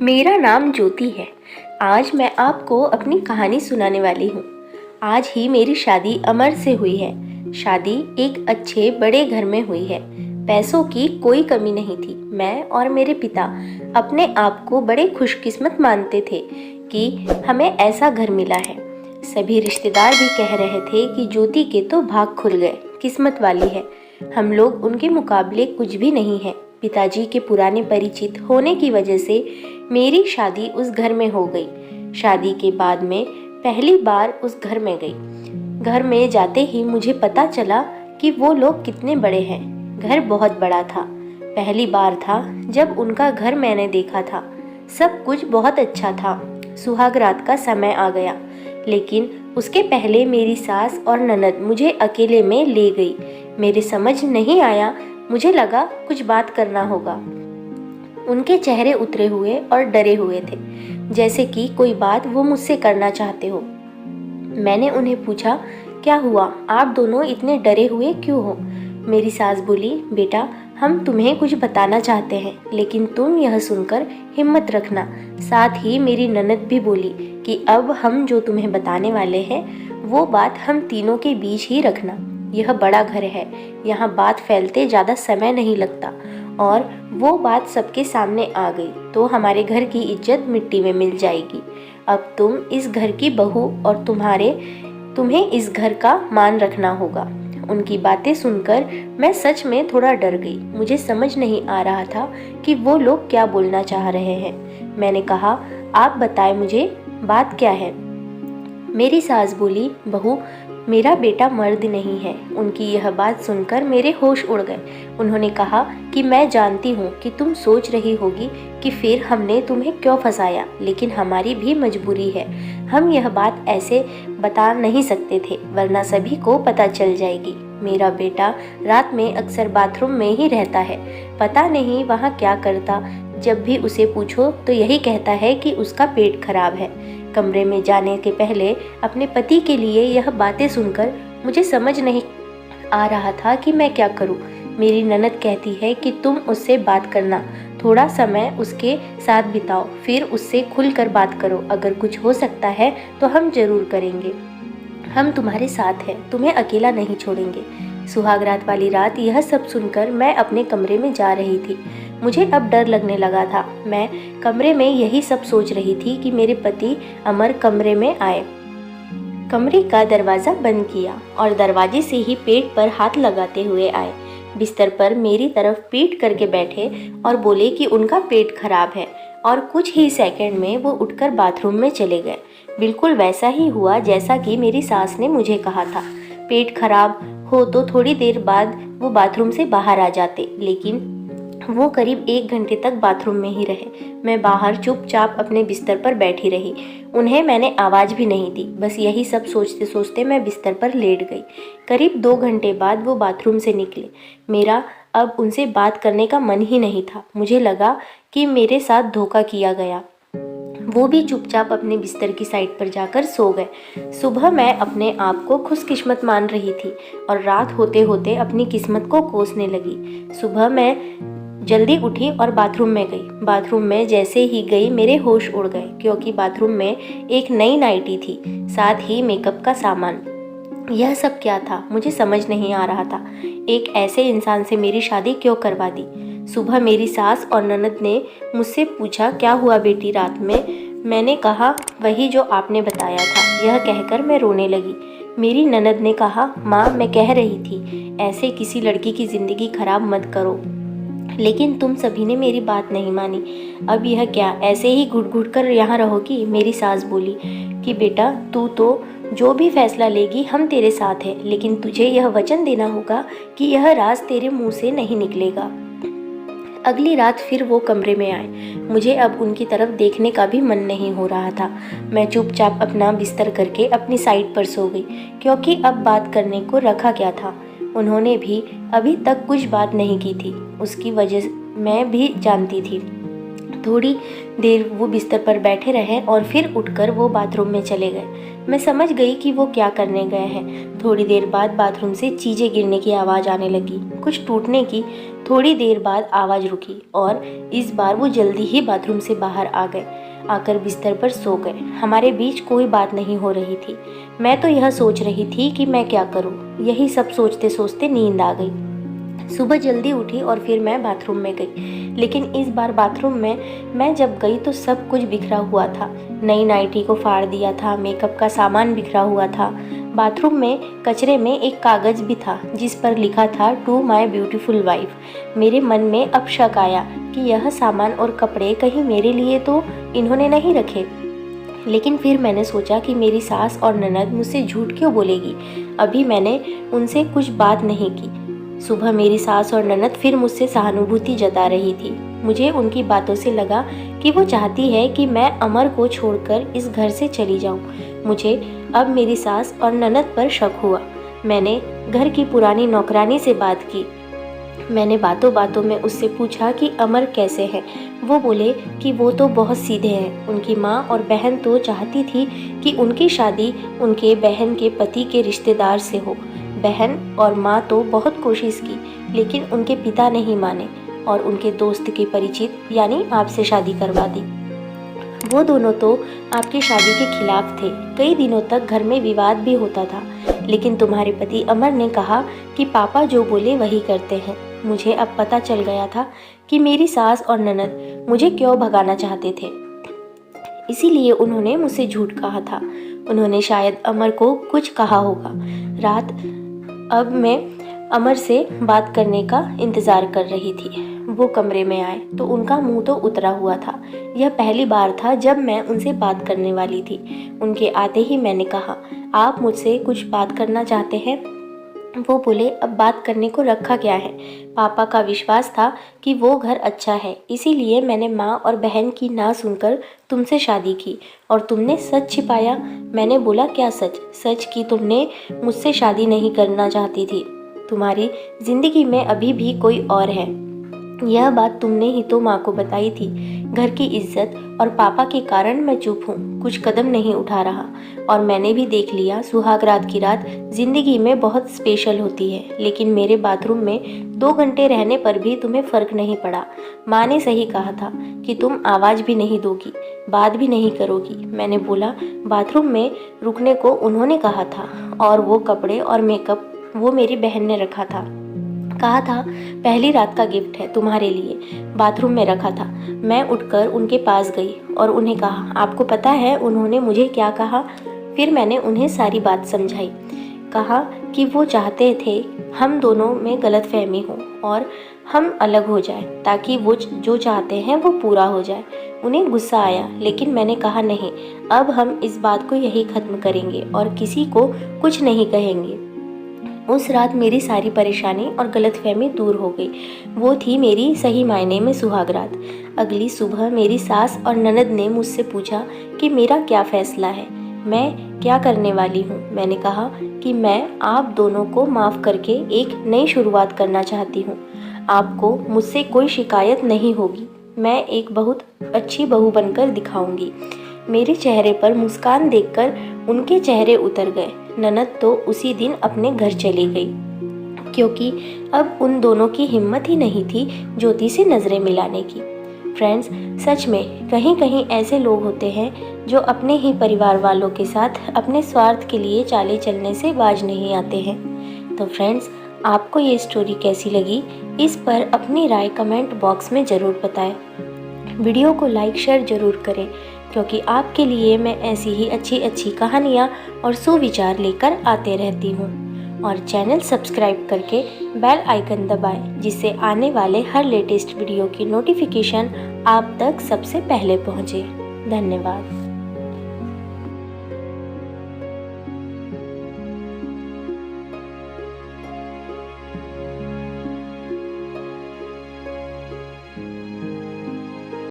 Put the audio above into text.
मेरा नाम ज्योति है। आज मैं आपको अपनी कहानी सुनाने वाली हूँ। आज ही मेरी शादी अमर से हुई है। शादी एक अच्छे बड़े घर में हुई है। पैसों की कोई कमी नहीं थी। मैं और मेरे पिता अपने आप को बड़े खुशकिस्मत मानते थे कि हमें ऐसा घर मिला है। सभी रिश्तेदार भी कह रहे थे कि ज्योति के तो भाग खुल गए, किस्मत वाली है। हम लोग उनके मुकाबले कुछ भी नहीं है। पिताजी के पुराने परिचित होने की वजह से मेरी शादी उस घर में हो गई। शादी के बाद में पहली बार उस घर में गई। घर में जाते ही मुझे पता चला कि वो लोग कितने बड़े हैं। घर बहुत बड़ा था। पहली बार था जब उनका घर मैंने देखा था। सब कुछ बहुत अच्छा था। सुहाग रात का समय आ गया, लेकिन उसके पहले मेरी सास और ननद मुझे अकेले में ले गई। मेरे समझ नहीं आया। मुझे लगा कुछ बात करना होगा। उनके चेहरे उतरे हुए और डरे हुए थे, जैसे कि कोई बात वो मुझसे करना चाहते हो। मैंने उन्हें पूछा, क्या हुआ? आप दोनों इतने डरे हुए क्यों हो? मेरी सास बोली, बेटा, हम तुम्हें कुछ बताना चाहते हैं, लेकिन तुम यह सुनकर हिम्मत रखना। साथ ही मेरी ननद भी बोली कि अब हम जो तुम्हें बताने वाले हैं वो बात हम तीनों के बीच ही रखना। यह बड़ा घर है, यहाँ बात फैलते ज़्यादा समय नहीं लगता, और वो बात सबके सामने आ गई तो हमारे घर की इज्जत मिट्टी में मिल जाएगी। अब तुम इस घर की बहू और तुम्हें इस घर का मान रखना होगा। उनकी बातें सुनकर मैं सच में थोड़ा डर गई। मुझे समझ नहीं आ रहा था कि वो लोग क्या बोलना चाह रहे हैं। मैंने कहा, आप बताएं मुझे, बात क्या है? मेरी सास बोली, बहू, मेरा बेटा मर्द नहीं है। उनकी यह बात सुनकर मेरे होश उड़ गए। उन्होंने कहा कि मैं जानती हूँ कि तुम सोच रही होगी कि फिर हमने तुम्हें क्यों फंसाया, लेकिन हमारी भी मजबूरी है। हम यह बात ऐसे बता नहीं सकते थे, वरना सभी को पता चल जाएगी। मेरा बेटा रात में अक्सर बाथरूम में ही रहता है। पता नहीं वहाँ क्या करता। जब भी उसे पूछो तो यही कहता है कि उसका पेट खराब है। कमरे में जाने के पहले अपने पति के लिए यह बातें सुनकर मुझे समझ नहीं आ रहा था कि मैं क्या करूं। मेरी ननद कहती है कि तुम उससे बात करना, थोड़ा समय उसके साथ बिताओ, फिर उससे खुलकर बात करो। अगर कुछ हो सकता है तो हम जरूर करेंगे। हम तुम्हारे साथ हैं, तुम्हें अकेला नहीं छोड़ेंगे। सुहागरात वाली रात यह सब सुनकर मैं अपने कमरे में जा रही थी। मुझे अब डर लगने लगा था। मैं कमरे में यही सब सोच रही थी कि मेरे पति अमर कमरे में आए। कमरे का दरवाज़ा बंद किया और दरवाजे से ही पेट पर हाथ लगाते हुए आए। बिस्तर पर मेरी तरफ पीठ करके बैठे और बोले कि उनका पेट खराब है, और कुछ ही सेकंड में वो उठकर बाथरूम में चले गए। बिल्कुल वैसा ही हुआ जैसा कि मेरी सास ने मुझे कहा था। पेट खराब हो तो थोड़ी देर बाद वो बाथरूम से बाहर आ जाते, लेकिन वो करीब 1 घंटे तक बाथरूम में ही रहे। मैं बाहर चुपचाप अपने बिस्तर पर बैठी रही। उन्हें मैंने आवाज़ भी नहीं दी। बस यही सब सोचते सोचते मैं बिस्तर पर लेट गई। करीब 2 घंटे बाद वो बाथरूम से निकले। मेरा अब उनसे बात करने का मन ही नहीं था। मुझे लगा कि मेरे साथ धोखा किया गया। वो भी चुपचाप अपने बिस्तर की साइड पर जाकर सो गए। सुबह मैं अपने आप को खुशकिस्मत मान रही थी और रात होते होते अपनी किस्मत को कोसने लगी। सुबह मैं जल्दी उठी और बाथरूम में गई। बाथरूम में जैसे ही गई मेरे होश उड़ गए, क्योंकि बाथरूम में एक नई नाइटी थी, साथ ही मेकअप का सामान। यह सब क्या था? मुझे समझ नहीं आ रहा था। एक ऐसे इंसान से मेरी शादी क्यों करवा दी? सुबह मेरी सास और ननद ने मुझसे पूछा, क्या हुआ बेटी रात में? मैंने कहा, वही जो आपने बताया था। यह कहकर मैं रोने लगी। मेरी ननद ने कहा, माँ, मैं कह रही थी ऐसे किसी लड़की की ज़िंदगी खराब मत करो, लेकिन तुम सभी ने मेरी बात नहीं मानी। अब यह क्या, ऐसे ही घुट घुट कर यहाँ रहोगी? मेरी सास बोली कि बेटा, तू तो जो भी फैसला लेगी हम तेरे साथ हैं, लेकिन तुझे यह वचन देना होगा कि यह राज तेरे मुंह से नहीं निकलेगा। अगली रात फिर वो कमरे में आए। मुझे अब उनकी तरफ देखने का भी मन नहीं हो रहा था। मैं चुपचाप अपना बिस्तर करके अपनी साइड पर सो गई, क्योंकि अब बात करने को रखा क्या था। उन्होंने भी अभी तक कुछ बात नहीं की थी, उसकी वजह मैं भी जानती थी। थोड़ी देर वो बिस्तर पर बैठे रहे और फिर उठकर वो बाथरूम में चले गए। मैं समझ गई कि वो क्या करने गए हैं। थोड़ी देर बाद बाथरूम से चीज़ें गिरने की आवाज़ आने लगी, कुछ टूटने की। थोड़ी देर बाद आवाज़ रुकी और इस बार वो जल्दी ही बाथरूम से बाहर आ गए। आकर बिस्तर पर सो गए। हमारे बीच कोई बात नहीं हो रही थी। मैं तो यह सोच रही थी कि मैं क्या करूं। यही सब सोचते सोचते नींद आ गई। सुबह जल्दी उठी और फिर मैं बाथरूम में गई, लेकिन इस बार बाथरूम में मैं जब गई तो सब कुछ बिखरा हुआ था। नई नाइटी को फाड़ दिया था, मेकअप का सामान बिखरा हुआ था। बाथरूम में कचरे में एक कागज़ भी था जिस पर लिखा था टू माई ब्यूटीफुल वाइफ। मेरे मन में अब शक आया कि यह सामान और कपड़े कहीं मेरे लिए तो इन्होंने नहीं रखे। लेकिन फिर मैंने सोचा कि मेरी सास और ननद मुझसे झूठ क्यों बोलेगी। अभी मैंने उनसे कुछ बात नहीं की। सुबह मेरी सास और ननद फिर मुझसे सहानुभूति जता रही थी। मुझे उनकी बातों से लगा कि वो चाहती है कि मैं अमर को छोड़कर इस घर से चली जाऊं। मुझे अब मेरी सास और ननद पर शक हुआ। मैंने घर की पुरानी नौकरानी से बात की। मैंने बातों बातों में उससे पूछा कि अमर कैसे हैं। वो बोले कि वो तो बहुत सीधे हैं। उनकी माँ और बहन तो चाहती थी कि उनकी शादी उनके बहन के पति के रिश्तेदार से हो। बहन और माँ तो बहुत कोशिश की, लेकिन उनके पिता नहीं माने और उनके दोस्त के परिचित यानी आपसे शादी करवा दी। वो दोनों तो आपकी शादी के खिलाफ थे। कई दिनों तक घर में विवाद भी होता था, लेकिन तुम्हारे पति अमर ने कहा कि पापा जो बोले वही करते हैं। मुझे अब पता चल गया था कि मेरी सास और ननद मुझे क्यों भगाना चाहते थे। इसीलिए उन्होंने मुझसे झूठ कहा था। उन्होंने शायद अमर को कुछ कहा होगा। रात अब मैं अमर से बात करने का इंतज़ार कर रही थी। वो कमरे में आए तो उनका मुंह तो उतरा हुआ था। यह पहली बार था जब मैं उनसे बात करने वाली थी। उनके आते ही मैंने कहा, आप मुझसे कुछ बात करना चाहते हैं? वो बोले, अब बात करने को रखा क्या है। पापा का विश्वास था कि वो घर अच्छा है, इसीलिए मैंने माँ और बहन की ना सुनकर तुमसे शादी की और तुमने सच छिपाया। मैंने बोला, क्या सच? सच कि तुमने मुझसे शादी नहीं करना चाहती थी। तुम्हारी ज़िंदगी में अभी भी कोई और है। यह बात तुमने ही तो माँ को बताई थी। घर की इज्जत और पापा के कारण मैं चुप हूँ, कुछ कदम नहीं उठा रहा। और मैंने भी देख लिया, सुहागरात की रात जिंदगी में बहुत स्पेशल होती है, लेकिन मेरे बाथरूम में 2 घंटे रहने पर भी तुम्हें फ़र्क नहीं पड़ा। माँ ने सही कहा था कि तुम आवाज़ भी नहीं दोगी, बात भी नहीं करोगी। मैंने बोला, बाथरूम में रुकने को उन्होंने कहा था और वो कपड़े और मेकअप वो मेरी बहन ने रखा था। कहा था पहली रात का गिफ्ट है तुम्हारे लिए, बाथरूम में रखा था। मैं उठकर उनके पास गई और उन्हें कहा, आपको पता है उन्होंने मुझे क्या कहा? फिर मैंने उन्हें सारी बात समझाई। कहा कि वो चाहते थे हम दोनों में गलतफहमी हो और हम अलग हो जाए ताकि वो जो चाहते हैं वो पूरा हो जाए। उन्हें गुस्सा आया, लेकिन मैंने कहा नहीं, अब हम इस बात को यही ख़त्म करेंगे और किसी को कुछ नहीं कहेंगे। उस रात मेरी सारी परेशानी और गलतफहमी दूर हो गई। वो थी मेरी सही मायने में सुहागरात। अगली सुबह मेरी सास और ननद ने मुझसे पूछा कि मेरा क्या फ़ैसला है, मैं क्या करने वाली हूँ। मैंने कहा कि मैं आप दोनों को माफ़ करके एक नई शुरुआत करना चाहती हूँ। आपको मुझसे कोई शिकायत नहीं होगी। मैं एक बहुत अच्छी बहू बनकर दिखाऊंगी। मेरे चेहरे पर मुस्कान देखकर उनके चेहरे उतर गए। ननद तो उसी दिन अपने घर चली गई, क्योंकि अब उन दोनों की हिम्मत ही नहीं थी ज्योति से नज़रें मिलाने की। फ्रेंड्स, सच में कहीं कहीं ऐसे लोग होते हैं जो अपने ही परिवार वालों के साथ अपने स्वार्थ के लिए चाले चलने से बाज नहीं आते हैं। तो फ्रेंड्स, आपको ये स्टोरी कैसी लगी, इस पर अपनी राय कमेंट बॉक्स में ज़रूर बताएं। वीडियो को लाइक शेयर ज़रूर करें, क्योंकि आपके लिए मैं ऐसी ही अच्छी अच्छी कहानियाँ और सुविचार लेकर आते रहती हूँ। और चैनल सब्सक्राइब करके बेल आइकन दबाएं, जिससे आने वाले हर लेटेस्ट वीडियो की नोटिफिकेशन आप तक सबसे पहले पहुँचे। धन्यवाद।